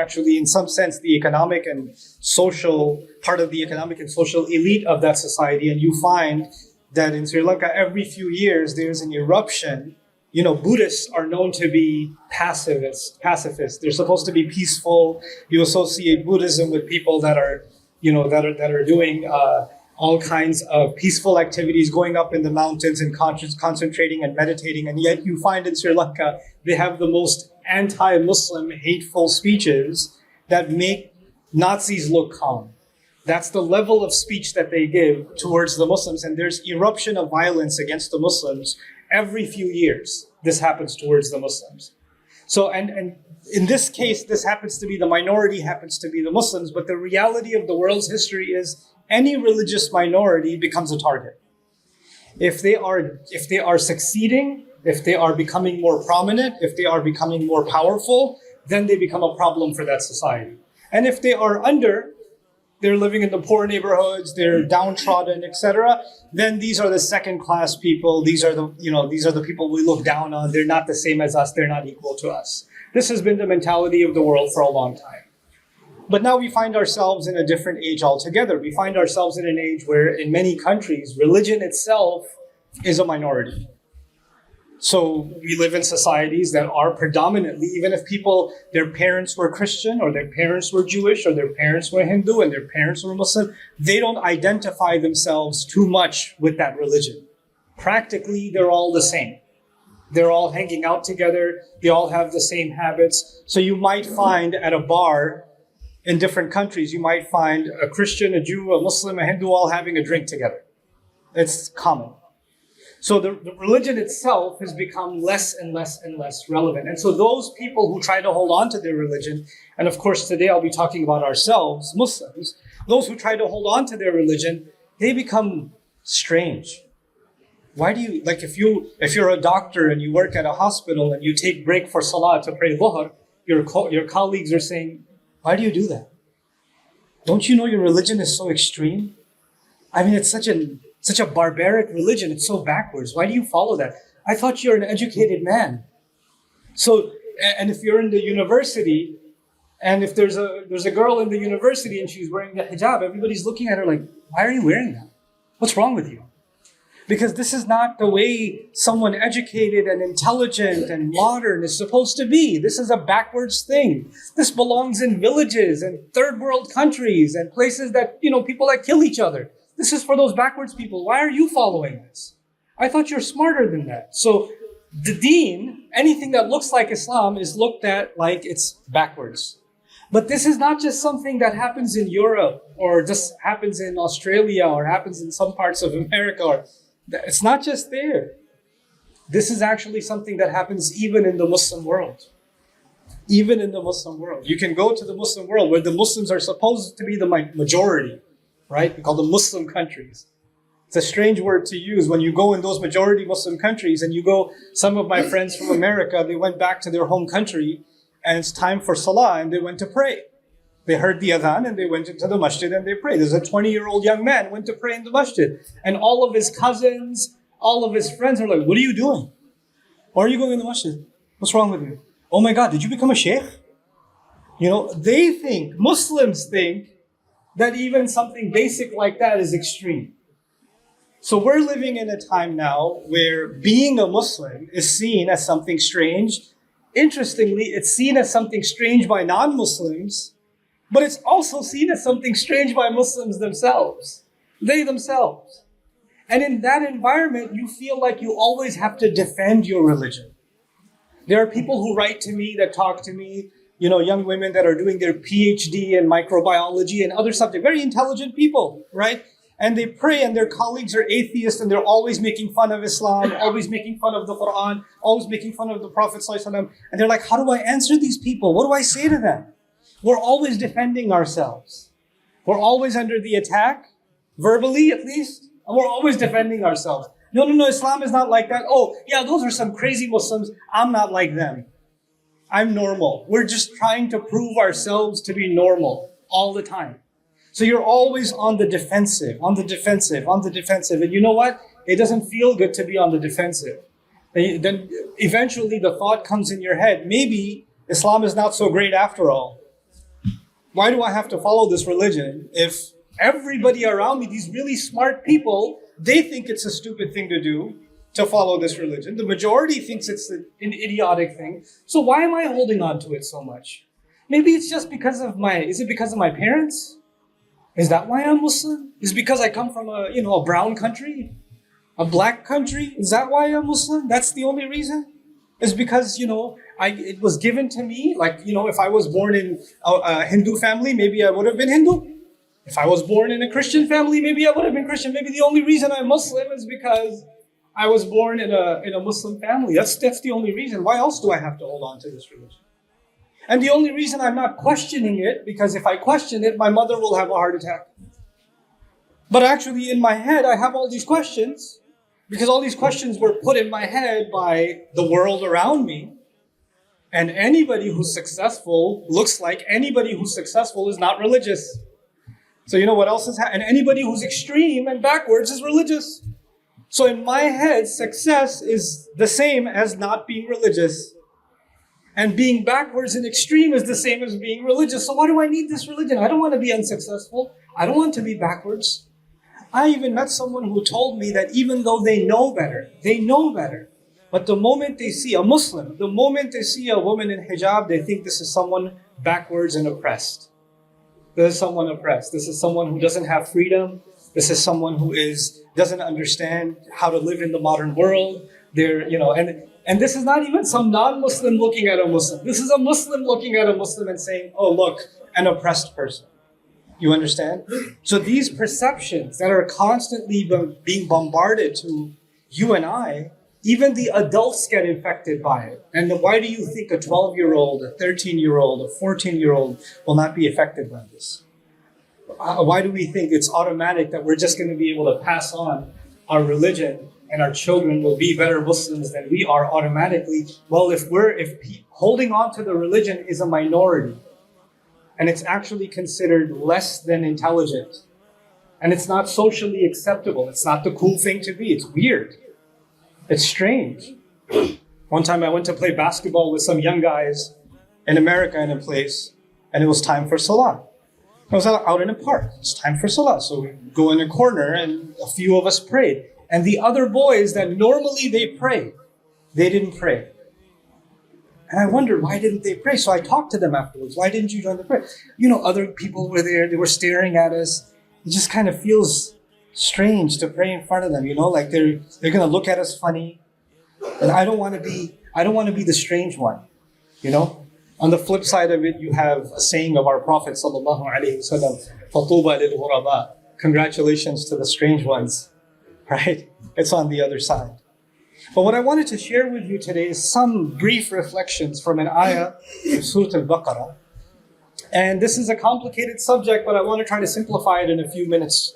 actually, in some sense, the economic and social part of the economic and social elite of that society. And you find that in Sri Lanka, every few years, there's an eruption. Buddhists are known to be pacifists. They're supposed to be peaceful. You associate Buddhism with people that are, that are doing all kinds of peaceful activities, going up in the mountains and concentrating and meditating. And yet you find in Sri Lanka, they have the most anti-Muslim, hateful speeches that make Nazis look calm. That's the level of speech that they give towards the Muslims. And there's eruption of violence against the Muslims every few years. This happens towards the Muslims. So, and in this case, this happens to be the minority, happens to be the Muslims. But the reality of the world's history is any religious minority becomes a target. If they are succeeding, if they are becoming more prominent, if they are becoming more powerful, then they become a problem for that society. And if they are they're living in the poor neighborhoods, they're downtrodden, etc., then these are the second-class people. These are the people we look down on. They're not the same as us. They're not equal to us. This has been the mentality of the world for a long time. But now we find ourselves in a different age altogether. We find ourselves in an age where in many countries, religion itself is a minority. So we live in societies that are predominantly, even if their parents were Christian or their parents were Jewish or their parents were Hindu and their parents were Muslim, they don't identify themselves too much with that religion. Practically, they're all the same. They're all hanging out together. They all have the same habits. So you might find at a bar in different countries, you might find a Christian, a Jew, a Muslim, a Hindu all having a drink together. It's common. So the religion itself has become less and less and less relevant. And so those people who try to hold on to their religion, and of course today I'll be talking about ourselves, Muslims, those who try to hold on to their religion, they become strange. Why do you, if you're a doctor and you work at a hospital and you take break for Salah to pray Dhuhr, your colleagues are saying, why do you do that? Don't you know your religion is so extreme? I mean, it's such a barbaric religion. It's so backwards. Why do you follow that? I thought you're an educated man. So, and if you're in the university, and if there's a girl in the university and she's wearing the hijab, everybody's looking at her like, why are you wearing that? What's wrong with you? Because this is not the way someone educated and intelligent and modern is supposed to be. This is a backwards thing. This belongs in villages and third world countries and places that, people that kill each other. This is for those backwards people. Why are you following this? I thought you're smarter than that. So the deen, anything that looks like Islam, is looked at like it's backwards. But this is not just something that happens in Europe or just happens in Australia or happens in some parts of America. It's not just there. This is actually something that happens even in the Muslim world. Even in the Muslim world. You can go to the Muslim world where the Muslims are supposed to be the majority. Right? We call them Muslim countries. It's a strange word to use when you go in those majority Muslim countries and some of my friends from America, they went back to their home country and it's time for Salah and they went to pray. They heard the adhan and they went into the masjid and they prayed. There's a 20-year-old young man went to pray in the masjid and all of his cousins, all of his friends are like, what are you doing? Why are you going in the masjid? What's wrong with you? Oh my God, did you become a sheikh? Muslims think, that even something basic like that is extreme. So we're living in a time now where being a Muslim is seen as something strange. Interestingly, it's seen as something strange by non-Muslims, but it's also seen as something strange by Muslims themselves. They themselves. And in that environment, you feel like you always have to defend your religion. There are people who write to me, that talk to me, young women that are doing their PhD in microbiology and other subjects, very intelligent people, right? And they pray and their colleagues are atheists and they're always making fun of Islam, always making fun of the Quran, always making fun of the Prophet ﷺ. And they're like, how do I answer these people? What do I say to them? We're always defending ourselves. We're always under the attack, verbally at least, and we're always defending ourselves. No, Islam is not like that. Oh, yeah, those are some crazy Muslims. I'm not like them. I'm normal. We're just trying to prove ourselves to be normal all the time. So you're always on the defensive. And you know what? It doesn't feel good to be on the defensive. Then eventually the thought comes in your head, maybe Islam is not so great after all. Why do I have to follow this religion if everybody around me, these really smart people, they think it's a stupid thing to do to follow this religion. The majority thinks it's an idiotic thing. So why am I holding on to it so much? Maybe it's just because of is it because of my parents? Is that why I'm Muslim? Is it because I come from a brown country? A black country? Is that why I'm Muslim? That's the only reason? Is because, it was given to me. Like, if I was born in a Hindu family, maybe I would have been Hindu. If I was born in a Christian family, maybe I would have been Christian. Maybe the only reason I'm Muslim is because I was born in a Muslim family. That's the only reason. Why else do I have to hold on to this religion? And the only reason I'm not questioning it, because if I question it, my mother will have a heart attack. But actually, in my head, I have all these questions, because all these questions were put in my head by the world around me. And anybody who's successful looks like anybody who's successful is not religious. So you know what else is happening? And anybody who's extreme and backwards is religious. So in my head, success is the same as not being religious. And being backwards and extreme is the same as being religious. So why do I need this religion? I don't want to be unsuccessful. I don't want to be backwards. I even met someone who told me that even though they know better, but the moment they see a Muslim, the moment they see a woman in hijab, they think this is someone backwards and oppressed. This is someone oppressed. This is someone who doesn't have freedom. This is someone who doesn't understand how to live in the modern world. And this is not even some non-Muslim looking at a Muslim. This is a Muslim looking at a Muslim and saying, oh, look, an oppressed person. You understand? So these perceptions that are constantly being bombarded to you and I, even the adults get infected by it. And why do you think a 12-year-old, a 13-year-old, a 14-year-old will not be affected by this? Why do we think it's automatic that we're just going to be able to pass on our religion and our children will be better Muslims than we are automatically? Well, if holding on to the religion is a minority, and it's actually considered less than intelligent, and it's not socially acceptable, it's not the cool thing to be, it's weird, it's strange. One time I went to play basketball with some young guys in America in a place, and it was time for Salah. I was out in a park, it's time for Salah, so we go in a corner and a few of us prayed. And the other boys that normally they pray, they didn't pray. And I wondered, why didn't they pray? So I talked to them afterwards. Why didn't you join the prayer? Other people were there. They were staring at us. It just kind of feels strange to pray in front of them. Like they're going to look at us funny. And I don't want to be the strange one. On the flip side of it, you have a saying of our Prophet sallallahu alaihi wasallam, "Fatuba lil ghuraba." Congratulations to the strange ones. Right? It's on the other side. But what I wanted to share with you today is some brief reflections from an ayah of Surah Al-Baqarah. And this is a complicated subject, but I want to try to simplify it in a few minutes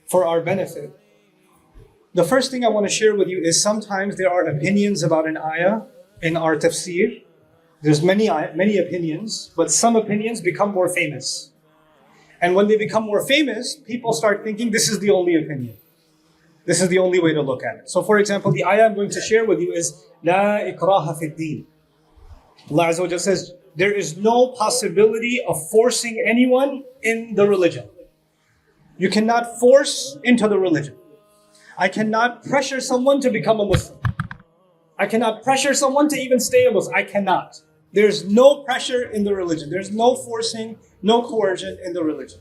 for our benefit. The first thing I want to share with you is sometimes there are opinions about an ayah in our tafsir. There's many opinions, but some opinions become more famous. And when they become more famous, people start thinking this is the only opinion. This is the only way to look at it. So for example, the ayah I'm going to share with you is La ikraha fi din. Allah Azza wa Jalla says, there is no possibility of forcing anyone in the religion. You cannot force into the religion. I cannot pressure someone to become a Muslim. I cannot pressure someone to even stay a Muslim. I cannot. There's no pressure in the religion. There's no forcing, no coercion in the religion.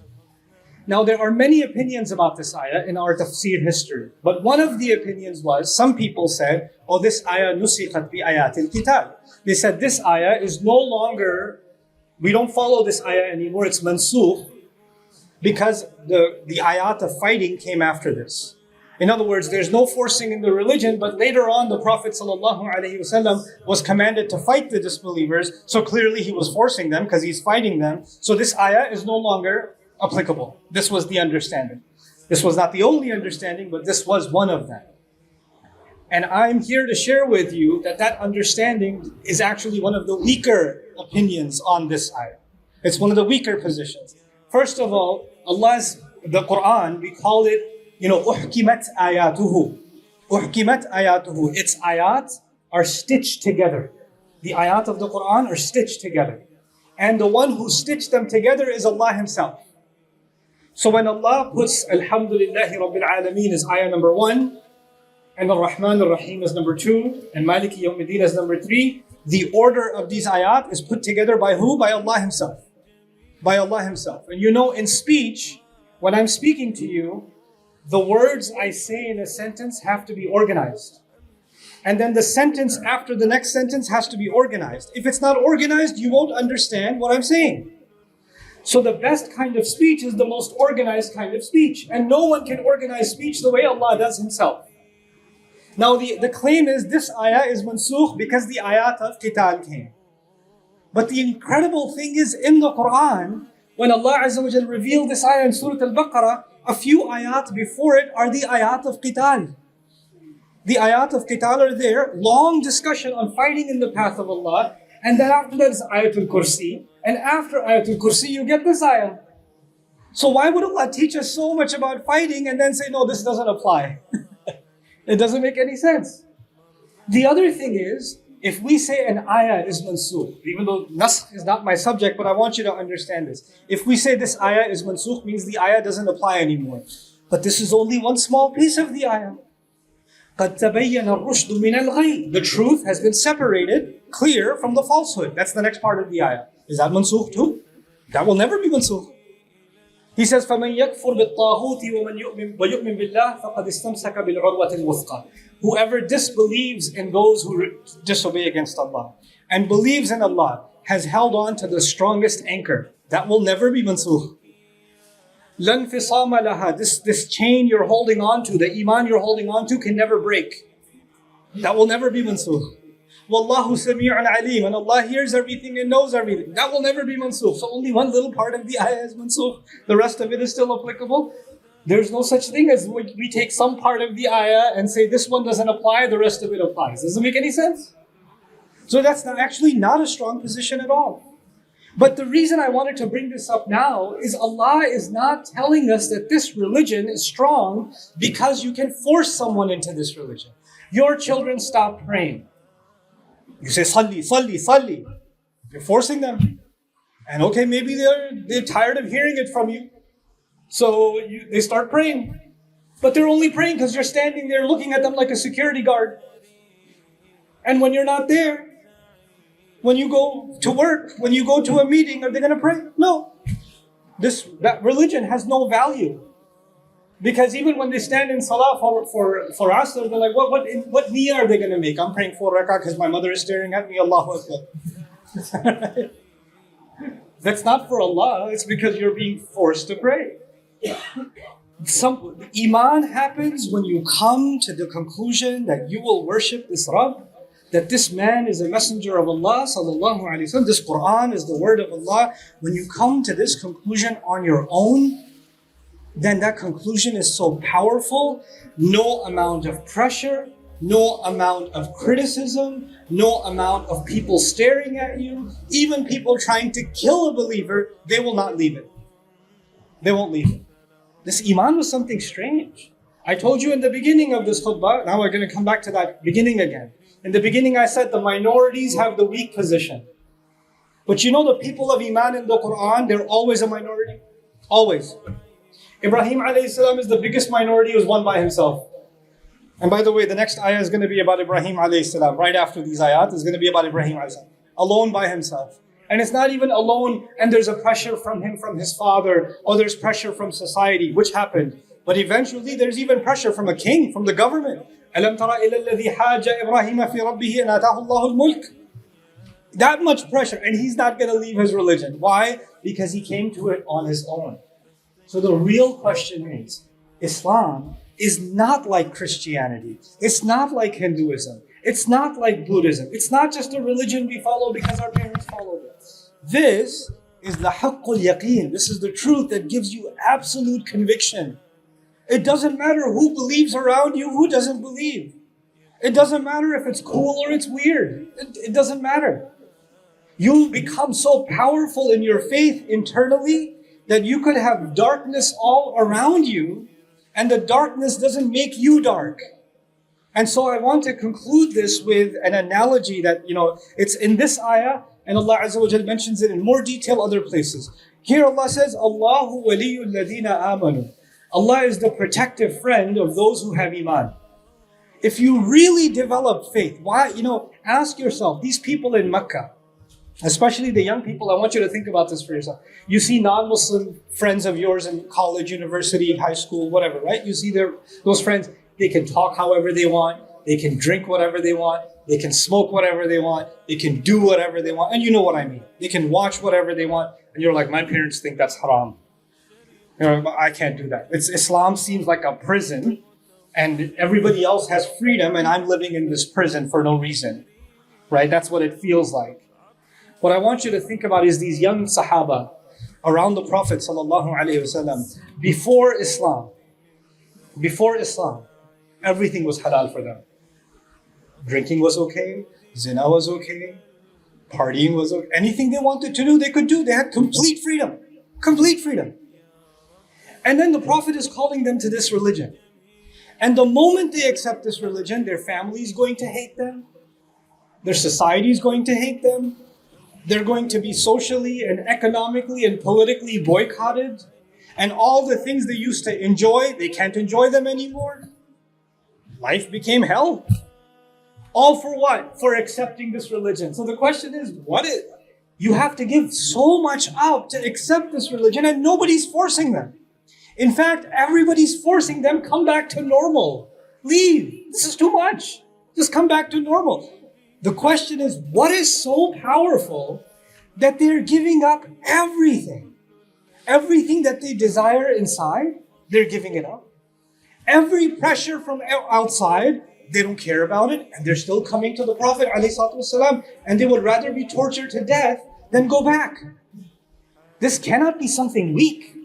Now, there are many opinions about this ayah in our tafsir history. But one of the opinions was, some people said, oh, this ayah nusikhat bi ayatil kitab. They said this ayah is no longer, we don't follow this ayah anymore, it's mansukh, because the ayat of fighting came after this. In other words, there's no forcing in the religion, but later on the Prophet ﷺ was commanded to fight the disbelievers, so clearly he was forcing them because he's fighting them. So this ayah is no longer applicable. This was the understanding. This was not the only understanding, but this was one of them. And I'm here to share with you that understanding is actually one of the weaker opinions on this ayah. It's one of the weaker positions. First of all, the Quran, we call it, uhkimat ayatuhu. Uhkimat ayatuhu. Its ayat are stitched together. The ayat of the Quran are stitched together. and the one who stitched them together is Allah Himself. So when Allah puts Alhamdulillahi Rabbil Alameen as ayah number 1, and Ar-Rahman Ar-Rahim as number 2, and Maliki Yawmiddin as number 3, the order of these ayat is put together by who? By Allah Himself. By Allah Himself. And you know, in speech, when I'm speaking to you, the words I say in a sentence have to be organized. And then the sentence after the next sentence has to be organized. If it's not organized, you won't understand what I'm saying. So the best kind of speech is the most organized kind of speech. And no one can organize speech the way Allah does Himself. Now the claim is this ayah is mansukh because the ayat of qital came. But the incredible thing is in the Quran, when Allah Azza wa Jal revealed this ayah in Surah Al-Baqarah, a few ayat before it are the ayat of qital. The ayat of qital are there, long discussion on fighting in the path of Allah, and then after that is Ayatul Kursi, and after Ayatul Kursi you get this ayah. So why would Allah teach us so much about fighting and then say, no, this doesn't apply? It doesn't make any sense. The other thing is, if we say an ayah is mansukh, even though nasakh is not my subject, but I want you to understand this. If we say this ayah is mansukh, means the ayah doesn't apply anymore. But this is only one small piece of the ayah. قَدْ تَبَيَّنَ الرُّشْدُ مِنَ الْغَيِّ. The truth has been separated, clear from the falsehood. That's the next part of the ayah. Is that mansukh too? That will never be mansukh. He says, فَمَنْ يَكْفُرْ بِالطَّاغُوتِ وَيُؤْمِنْ بِاللَّهِ فَقَدْ اسْتَمْسَكَ بِالْعُرْوَةِ الْوُثْقَى. Whoever disbelieves in those who disobey against Allah and believes in Allah has held on to the strongest anchor. That will never be mansukh. لَا انْفِصَامَ لَهَا. This chain you're holding on to, the iman you're holding on to can never break. That will never be mansukh. Wallahu sami'un alim, and Allah hears everything and knows everything. That will never be mansukh. So only one little part of the ayah is mansukh. The rest of it is still applicable. There's no such thing as we take some part of the ayah and say this one doesn't apply, the rest of it applies. Does it make any sense? So that's actually not a strong position at all. But the reason I wanted to bring this up now is Allah is not telling us that this religion is strong because you can force someone into this religion. Your children stop praying. You say, Salli, Salli, Salli. You're forcing them. And okay, maybe they're tired of hearing it from you. So they start praying. But they're only praying because you're standing there looking at them like a security guard. And when you're not there, when you go to work, when you go to a meeting, are they going to pray? No. That religion has no value. Because even when they stand in Salah for Asr, they're like, what niyyah are they going to make? I'm praying 4 rak'ah because my mother is staring at me, Allahu Akbar. That's not for Allah, it's because you're being forced to pray. Iman happens when you come to the conclusion that you will worship this Rabb, that this man is a messenger of Allah, sallallahu alaihi wasallam, this Quran is the word of Allah. When you come to this conclusion on your own, then that conclusion is so powerful, no amount of pressure, no amount of criticism, no amount of people staring at you, even people trying to kill a believer, they will not leave it. They won't leave it. This iman was something strange. I told you in the beginning of this khutbah, now we're going to come back to that beginning again. In the beginning I said the minorities have the weak position. But you know the people of iman in the Quran, they're always a minority. Always. Ibrahim alayhi salam is the biggest minority, was one by himself. And by the way, the next ayah is going to be about Ibrahim alayhi salam. Right after these ayat is going to be about Ibrahim alayhi salam. Alone by himself. And it's not even alone and there's a pressure from him, from his father, or there's pressure from society, which happened. But eventually there's even pressure from a king, from the government. أَلَمْ تَرَ إِلَى الَّذِي حَاجَ إِبْرَاهِيمَ فِي رَبِّهِ أَنْ آتَاهُ اللَّهُ الْمُلْكَ. That much pressure, and he's not going to leave his religion. Why? Because he came to it on his own. So the real question is, Islam is not like Christianity. It's not like Hinduism. It's not like Buddhism. It's not just a religion we follow because our parents followed it. This is the haqqul yaqeen. This is the truth that gives you absolute conviction. It doesn't matter who believes around you, who doesn't believe. It doesn't matter if it's cool or it's weird. It doesn't matter. You become so powerful in your faith internally that you could have darkness all around you, and the darkness doesn't make you dark. And so I want to conclude this with an analogy that, it's in this ayah, And Allah Azza wa Jal mentions it in more detail other places. Here Allah says, Allahu waliyul ladina amanu. Allah is the protective friend of those who have Iman. If you really develop faith, why, ask yourself, these people in Mecca, especially the young people, I want you to think about this for yourself. You see non-Muslim friends of yours in college, university, high school, whatever, right? You see those friends, they can talk however they want, they can drink whatever they want, they can smoke whatever they want, they can do whatever they want, and you know what I mean. They can watch whatever they want, and you're like, my parents think that's haram. I can't do that. Islam seems like a prison, and everybody else has freedom, and I'm living in this prison for no reason, right? That's what it feels like. What I want you to think about is these young Sahaba around the Prophet ﷺ. Before Islam, everything was halal for them. Drinking was okay, zina was okay, partying was okay. Anything they wanted to do, they could do. They had complete freedom. Complete freedom. And then the Prophet is calling them to this religion. And the moment they accept this religion, their family is going to hate them. Their society is going to hate them. They're going to be socially and economically and politically boycotted. And all the things they used to enjoy, they can't enjoy them anymore. Life became hell. All for what? For accepting this religion. So the question is, you have to give so much up to accept this religion, and nobody's forcing them. In fact, everybody's forcing them, come back to normal. Leave. This is too much. Just come back to normal. The question is, what is so powerful that they're giving up everything? Everything that they desire inside, they're giving it up. Every pressure from outside, they don't care about it, and they're still coming to the Prophet ﷺ, and they would rather be tortured to death than go back. This cannot be something weak.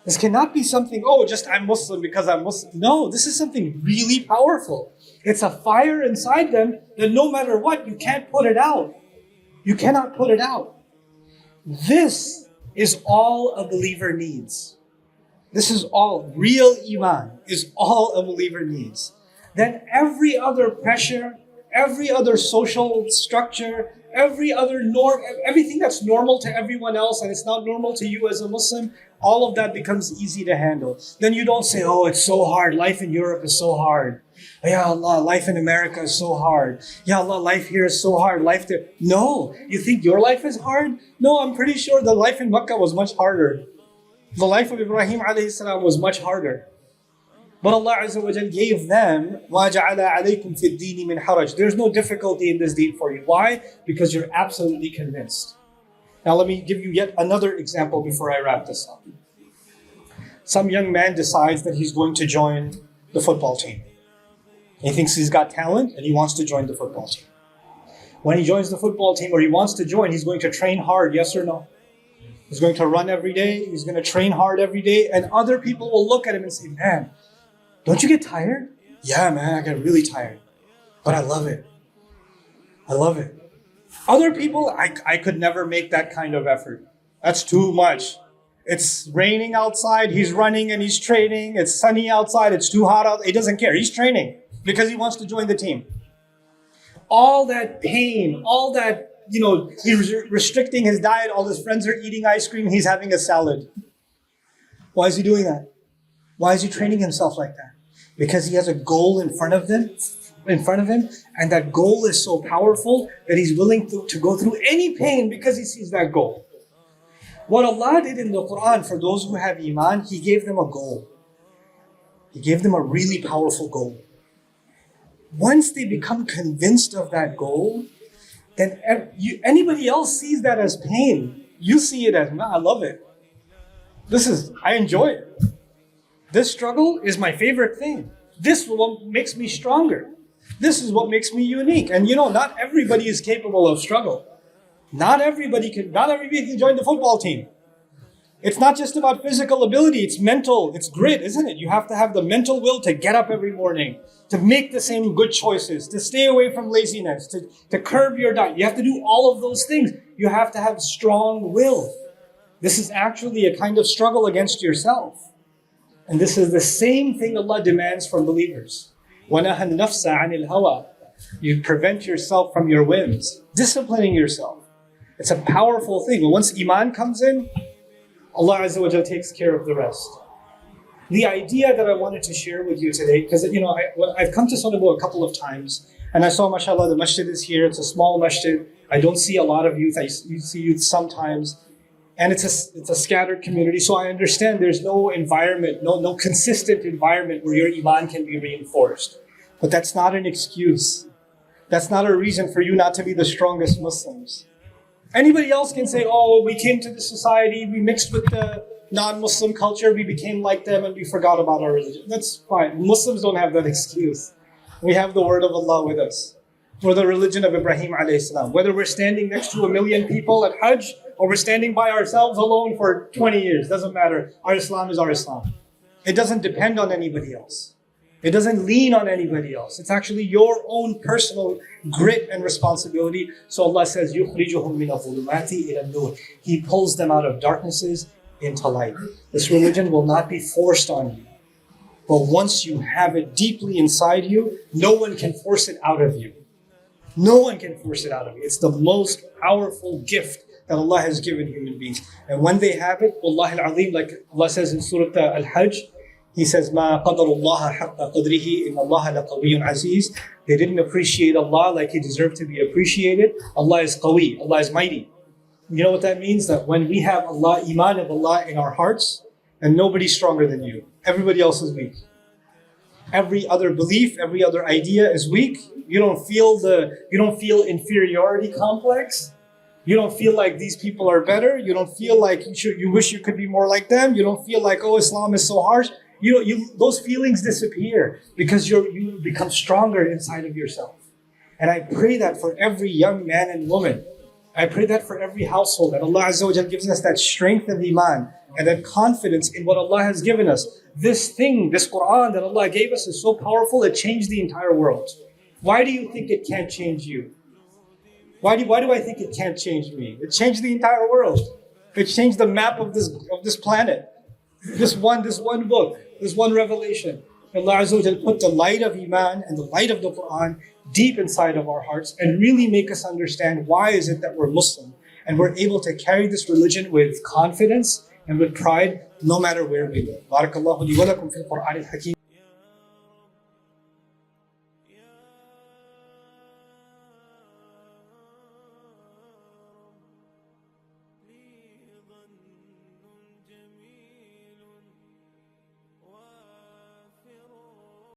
This cannot be something, just I'm Muslim because I'm Muslim. No, this is something really powerful. It's a fire inside them that no matter what, you can't put it out. You cannot put it out. This is all a believer needs. This is all, real Iman is all a believer needs. Then every other pressure, every other social structure, every other norm, everything that's normal to everyone else and it's not normal to you as a Muslim, all of that becomes easy to handle. Then you don't say, it's so hard. Life in Europe is so hard. Ya Allah, life in America is so hard. Ya Allah, life here is so hard. Life there. No, you think your life is hard? No, I'm pretty sure the life in Makkah was much harder. The life of Ibrahim alayhi salam was much harder. But Allah Azza wa Jal gave them, وَجَعَلَ عَلَيْكُمْ فِي الدِّينِ مِنْ حَرَجٍ. There's no difficulty in this deen for you. Why? Because you're absolutely convinced. Now let me give you yet another example before I wrap this up. Some young man decides that he's going to join the football team. He thinks he's got talent and he wants to join the football team. When he joins the football team, or he wants to join, he's going to train hard, yes or no? He's going to run every day, he's going to train hard every day, and other people will look at him and say, man, don't you get tired? Yeah, man, I get really tired. But I love it. I love it. Other people, I could never make that kind of effort. That's too much. It's raining outside, he's running and he's training. It's sunny outside, it's too hot out. He doesn't care. He's training because he wants to join the team. All that pain, all that, he's restricting his diet. All his friends are eating ice cream. He's having a salad. Why is he doing that? Why is he training himself like that? Because he has a goal in front of him, and that goal is so powerful that he's willing to go through any pain because he sees that goal. What Allah did in the Quran for those who have Iman, He gave them a goal. He gave them a really powerful goal. Once they become convinced of that goal, then anybody else sees that as pain. You see it as, I love it. I enjoy it. This struggle is my favorite thing. This is what makes me stronger. This is what makes me unique. And not everybody is capable of struggle. Not everybody can join the football team. It's not just about physical ability, it's mental, it's grit, isn't it? You have to have the mental will to get up every morning, to make the same good choices, to stay away from laziness, to curb your diet. You have to do all of those things. You have to have strong will. This is actually a kind of struggle against yourself. And this is the same thing Allah demands from believers. وَنَهَى النَّفْسَ عَنِ الْهَوَىٰ. You prevent yourself from your whims, disciplining yourself. It's a powerful thing. But once Iman comes in, Allah Azza wa Jalla takes care of the rest. The idea that I wanted to share with you today, because I've come to Sonabo a couple of times, and I saw, mashallah, the masjid is here. It's a small masjid. I don't see a lot of youth. I see youth sometimes. And it's a scattered community. So I understand there's no environment, no consistent environment where your Iman can be reinforced. But that's not an excuse. That's not a reason for you not to be the strongest Muslims. Anybody else can say, oh, we came to this society, we mixed with the non-Muslim culture, we became like them, and we forgot about our religion. That's fine. Muslims don't have that excuse. We have the word of Allah with us. We're the religion of Ibrahim alayhi salam. Whether we're standing next to 1 million people at Hajj, or we're standing by ourselves alone for 20 years, doesn't matter. Our Islam is our Islam. It doesn't depend on anybody else. It doesn't lean on anybody else. It's actually your own personal grit and responsibility. So Allah says, يُخْرِجُهُم مِّنَ الظُّلُمَاتِ إِلَى النُّورِ. He pulls them out of darknesses into light. This religion will not be forced on you. But once you have it deeply inside you, no one can force it out of you. No one can force it out of you. It's the most powerful gift that Allah has given human beings. And when they have it, Wallahi al-Azim, like Allah says in Surah Al-Hajj, He says, مَا قَدَرُ اللَّهَ حَقَّ قَدْرِهِ إِنَّ اللَّهَ لَقَوِيٌّ عَزِيزٌ. They didn't appreciate Allah like He deserved to be appreciated. Allah is qawi, Allah is mighty. You know what that means? That when we have Allah, Iman of Allah in our hearts, and nobody's stronger than you. Everybody else is weak. Every other belief, every other idea is weak. You don't feel inferiority complex. You don't feel like these people are better. You don't feel like you wish you could be more like them. You don't feel like, oh, Islam is so harsh. Those feelings disappear because you become stronger inside of yourself. And I pray that for every young man and woman. I pray that for every household, that Allah Azza wa Jal gives us that strength of Iman and that confidence in what Allah has given us. This thing, this Quran that Allah gave us is so powerful, it changed the entire world. Why do you think it can't change you? Why do I think it can't change me? It changed the entire world. It changed the map of this planet. This one book, this one revelation. Allah Azza wa Jal put the light of Iman and the light of the Quran deep inside of our hearts and really make us understand why is it that we're Muslim and we're able to carry this religion with confidence and with pride no matter where we live. Barakallahu li wa lakum fil Qur'an al-Hakim.